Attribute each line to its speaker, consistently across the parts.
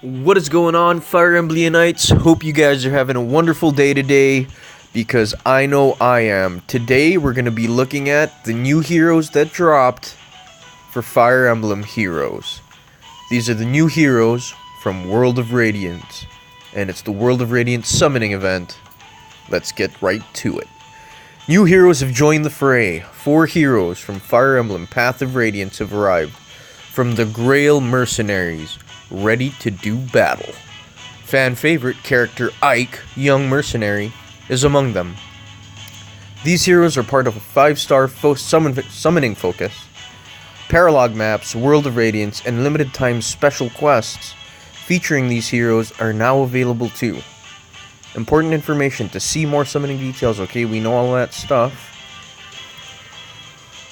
Speaker 1: What is going on, Fire Emblemites? Hope you guys are having a wonderful day today, because I know I am. Today we're going to be looking at the new heroes that dropped for Fire Emblem Heroes. These are the new heroes from World of Radiance, and it's the World of Radiance summoning event. Let's get right to it. New heroes have joined the fray. 4 heroes from Fire Emblem Path of Radiance have arrived from the Greil Mercenaries, ready to do battle. Fan favorite character Ike, young mercenary, is among them. These heroes are part of a 5-star summoning focus. Paralog maps, World of Radiance, and limited time special quests featuring these heroes are now available too. Important information to see more summoning details, okay? We know all that stuff.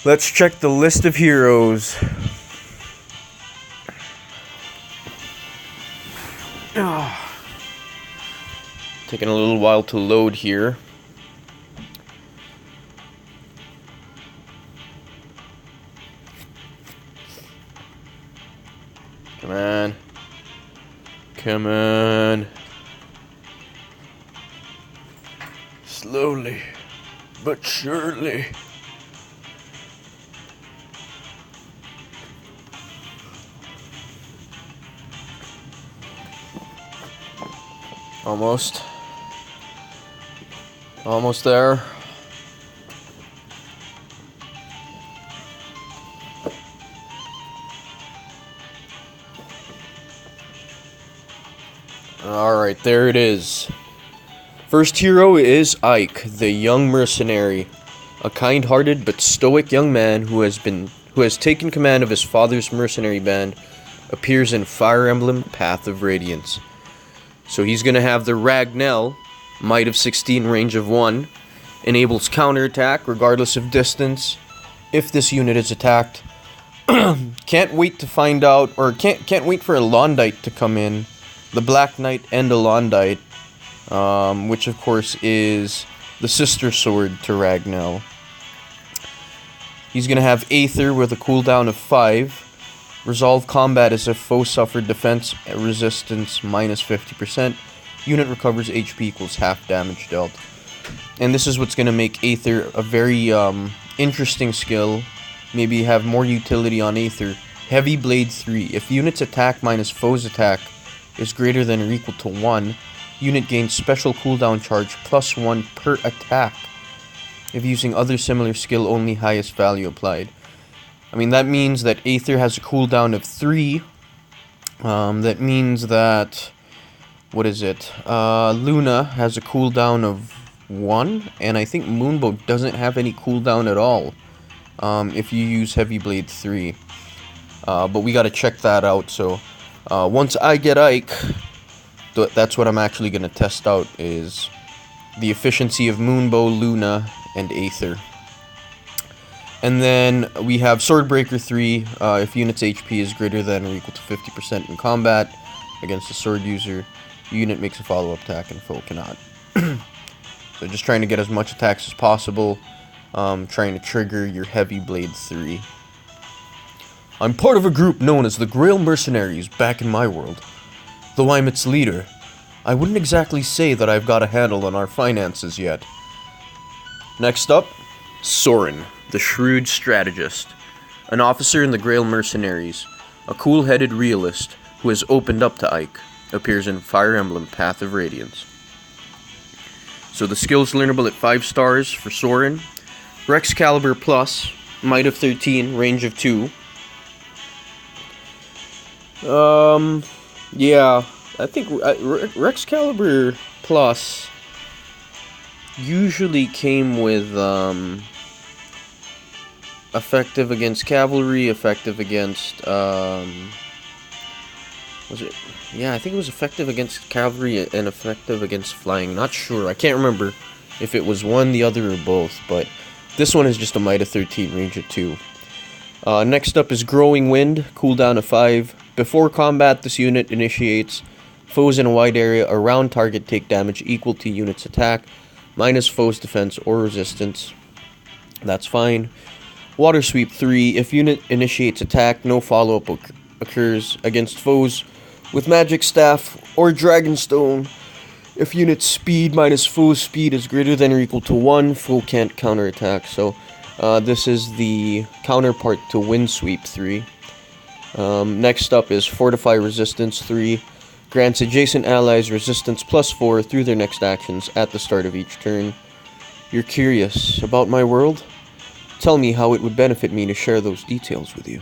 Speaker 1: Let's check the list of heroes. Taking a little while to load here. Come on. Come on. Slowly, but surely. Almost there. Alright, there it is. First hero is Ike, the young mercenary. A kind-hearted but stoic young man who has taken command of his father's mercenary band, appears in Fire Emblem Path of Radiance. So he's going to have the Ragnell, Might of 16, range of 1, enables counterattack regardless of distance if this unit is attacked. Can't wait to find out, or can't wait for a Londite to come in, the Black Knight and a Londite, which of course is the sister sword to Ragnell. He's going to have Aether with a cooldown of 5. Resolve combat as if foe suffered defense resistance minus 50%. Unit recovers HP equals half damage dealt. And this is what's going to make Aether a very interesting skill. Maybe have more utility on Aether. Heavy Blade 3. If unit's attack minus foe's attack is greater than or equal to 1, unit gains special cooldown charge plus 1 per attack. If using other similar skill, only highest value applied. I mean, that means that Aether has a cooldown of 3. That means that, what is it? Luna has a cooldown of 1, and I think Moonbow doesn't have any cooldown at all, if you use Heavy Blade 3. But we gotta check that out, so once I get Ike, that's what I'm actually gonna test out, is the efficiency of Moonbow, Luna, and Aether. And then we have Swordbreaker 3, if unit's HP is greater than or equal to 50% in combat against a sword user, unit makes a follow-up attack and foe cannot. So just trying to get as much attacks as possible, trying to trigger your Heavy Blade 3. I'm part of a group known as the Greil Mercenaries back in my world. Though I'm its leader, I wouldn't exactly say that I've got a handle on our finances yet. Next up, Soren, the shrewd strategist. An officer in the Greil Mercenaries, a cool-headed realist who has opened up to Ike, appears in Fire Emblem Path of Radiance. So the skills learnable at 5 stars for Soren. Rex Caliber Plus, Might of 13, range of 2. Yeah, I think Rex Caliber Plus usually came with, effective against cavalry, effective against, was it? Yeah, I think it was effective against cavalry and effective against flying. Not sure. I can't remember if it was one, the other, or both, but this one is just a Might of 13, range of 2. Next up is Growing Wind, cooldown of 5. Before combat, this unit initiates. Foes in a wide area around target take damage equal to unit's attack, minus foe's defense or resistance. That's fine. Water Sweep 3. If unit initiates attack, no follow-up occurs against foes with Magic Staff or Dragonstone. If unit speed minus foe speed is greater than or equal to 1, foe can't counterattack. So this is the counterpart to Windsweep 3. Next up is Fortify Resistance 3. Grants adjacent allies resistance +4 through their next actions at the start of each turn. You're curious about my world? Tell me how it would benefit me to share those details with you.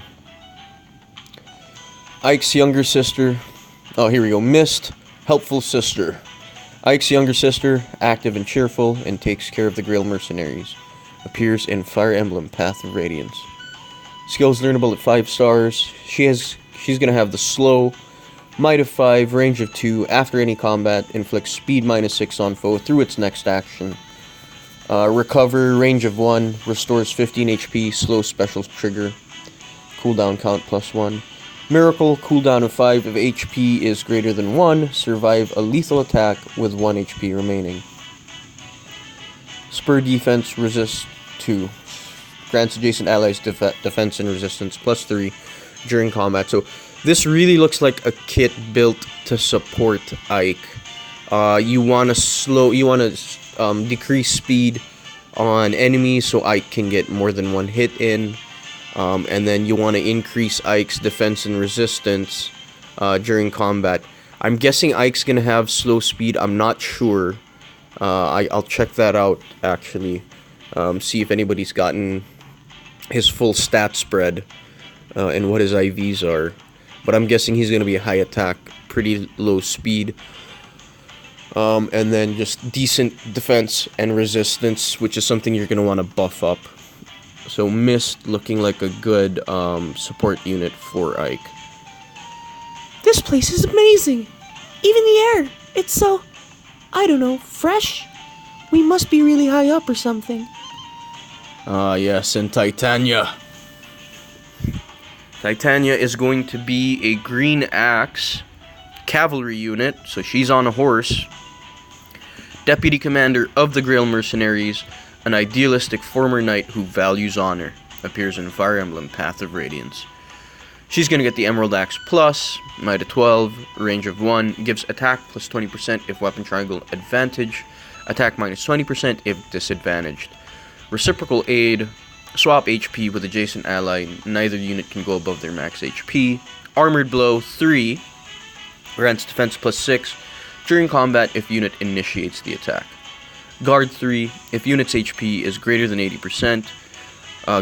Speaker 1: Ike's younger sister. Oh, here we go. Mist, helpful sister. Ike's younger sister, active and cheerful, and takes care of the Greil Mercenaries. Appears in Fire Emblem, Path of Radiance. Skills learnable at 5 stars. She's gonna have the slow, might of 5, range of 2. After any combat, inflicts speed -6 on foe through its next action. Recover, range of 1, restores 15 HP, slow special trigger. Cooldown count +1. Miracle, cooldown of 5 if HP is greater than 1, survive a lethal attack with 1 HP remaining. Spur defense, resist 2. Grants adjacent allies defense and resistance +3 during combat. So this really looks like a kit built to support Ike. You want to decrease speed on enemies so Ike can get more than one hit in. And then you want to increase Ike's defense and resistance during combat. I'm guessing Ike's going to have slow speed. I'm not sure. I'll check that out, actually. See if anybody's gotten his full stat spread and what his IVs are. But I'm guessing he's going to be a high attack, pretty low speed. And then just decent defense and resistance, which is something you're going to want to buff up. So Mist looking like a good support unit for Ike.
Speaker 2: This place is amazing. Even the air, it's so, I don't know, fresh? We must be really high up or something.
Speaker 1: Yes, and Titania. Titania is going to be a green axe cavalry unit, so she's on a horse. Deputy commander of the Greil Mercenaries, an idealistic former knight who values honor. Appears in Fire Emblem, Path of Radiance. She's going to get the Emerald Axe Plus, might of 12, range of 1, gives attack plus 20% if weapon triangle advantage, attack minus 20% if disadvantaged. Reciprocal aid, swap HP with adjacent ally, neither unit can go above their max HP. Armored Blow 3, grants defense plus 6 during combat if unit initiates the attack. Guard 3, if unit's HP is greater than 80%,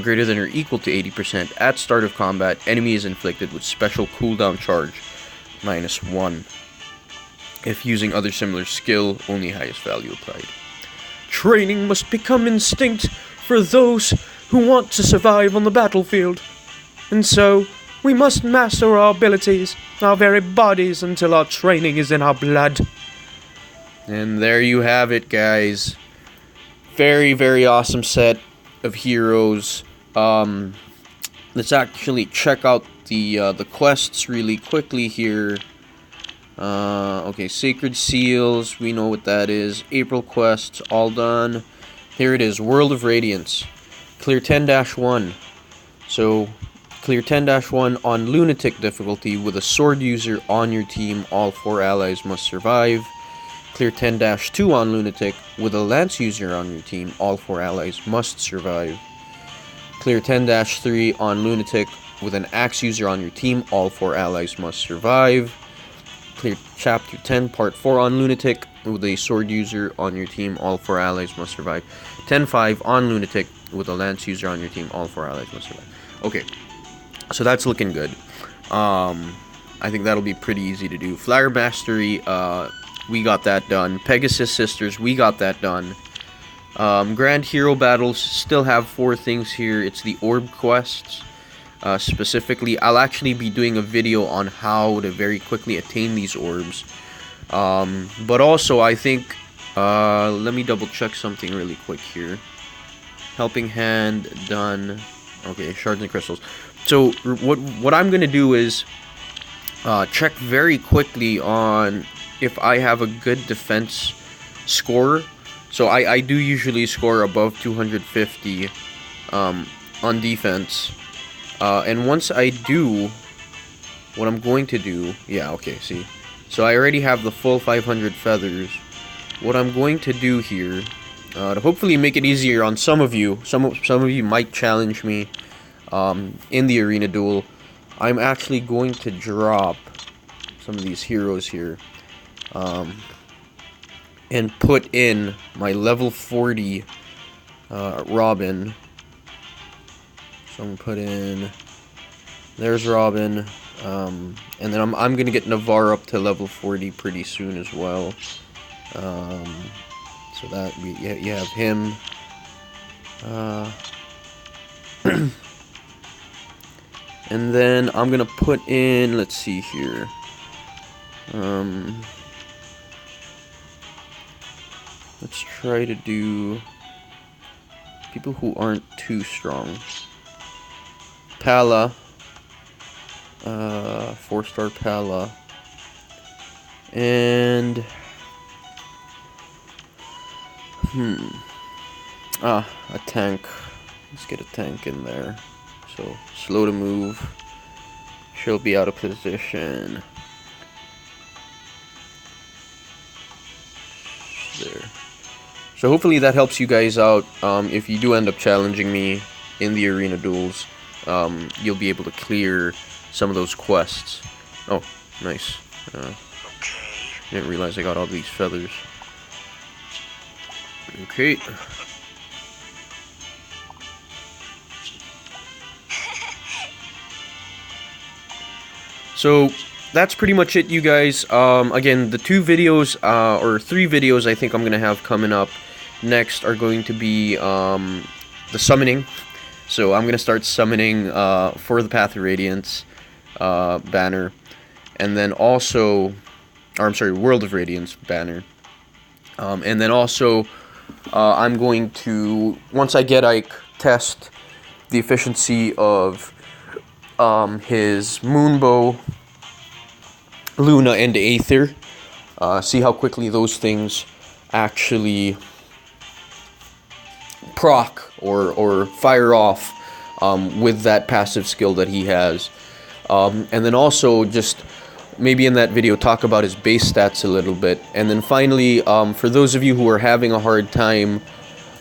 Speaker 1: greater than or equal to 80% at start of combat, enemy is inflicted with special cooldown charge -1. If using other similar skill, only highest value applied.
Speaker 2: Training must become instinct for those who want to survive on the battlefield. And so, we must master our abilities, our very bodies, until our training is in our blood.
Speaker 1: And there you have it, guys. Very, very awesome set of heroes. Let's actually check out the quests really quickly here. Okay, Sacred Seals, we know what that is. April quests, all done. Here it is, World of Radiance. Clear 10-1. So, clear 10-1 on Lunatic difficulty with a sword user on your team. All 4 allies must survive. Clear 10-2 on Lunatic with a lance user on your team. All 4 allies must survive. Clear 10-3 on Lunatic with an axe user on your team. All 4 allies must survive. Clear Chapter 10, Part 4 on Lunatic with a sword user on your team. All 4 allies must survive. 10-5 on Lunatic with a lance user on your team. All 4 allies must survive. Okay, so that's looking good. I think that'll be pretty easy to do. Flyer Mastery, we got that done. Pegasus Sisters, we got that done. Grand Hero Battles, still have 4 things here. It's the Orb Quests. Specifically, I'll actually be doing a video on how to very quickly attain these orbs. But also, I think, let me double check something really quick here. Helping Hand, done. Okay, Shards and Crystals. So, what I'm going to do is check very quickly on if I have a good defense score. So I do usually score above 250 on defense. And once I do, what I'm going to do... Yeah, okay, see. So I already have the full 500 feathers. What I'm going to do here, to hopefully make it easier on some of you, some of you might challenge me in the arena duel, I'm actually going to drop some of these heroes here and put in my level 40 Robin. So I'm going to put in... There's Robin. And then I'm going to get Navarre up to level 40 pretty soon as well. So that you have him. And then I'm gonna put in, let's see here. Let's try to do people who aren't too strong. Pala, 4-star Pala, and a tank. Let's get a tank in there. So slow to move. She'll be out of position. There. So hopefully that helps you guys out. If you do end up challenging me in the arena duels, you'll be able to clear some of those quests. Oh, nice. Didn't realize I got all these feathers. Okay. So that's pretty much it, you guys. Again, the 2 videos, or 3 videos I think I'm going to have coming up next are going to be the summoning. So I'm going to start summoning for the Path of Radiance banner. And then also, or I'm sorry, World of Radiance banner. And then also, I'm going to, once I get Ike, test the efficiency of his Moonbow, Luna, and Aether. See how quickly those things actually proc or fire off with that passive skill that he has. And then also just maybe in that video talk about his base stats a little bit. And then finally, for those of you who are having a hard time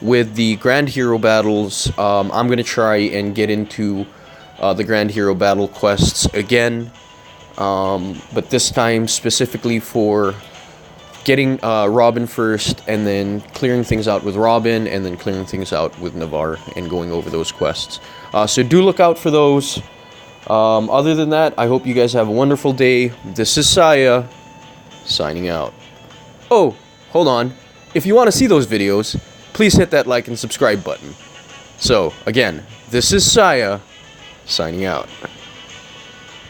Speaker 1: with the Grand Hero battles, I'm going to try and get into the Grand Hero battle quests again, but this time specifically for getting Robin first, and then clearing things out with Robin, and then clearing things out with Navarre, and going over those quests. So do look out for those. Other than that, I hope you guys have a wonderful day. This is Saya, signing out. Oh, hold on. If you want to see those videos, please hit that like and subscribe button. So, again, this is Saya, signing out.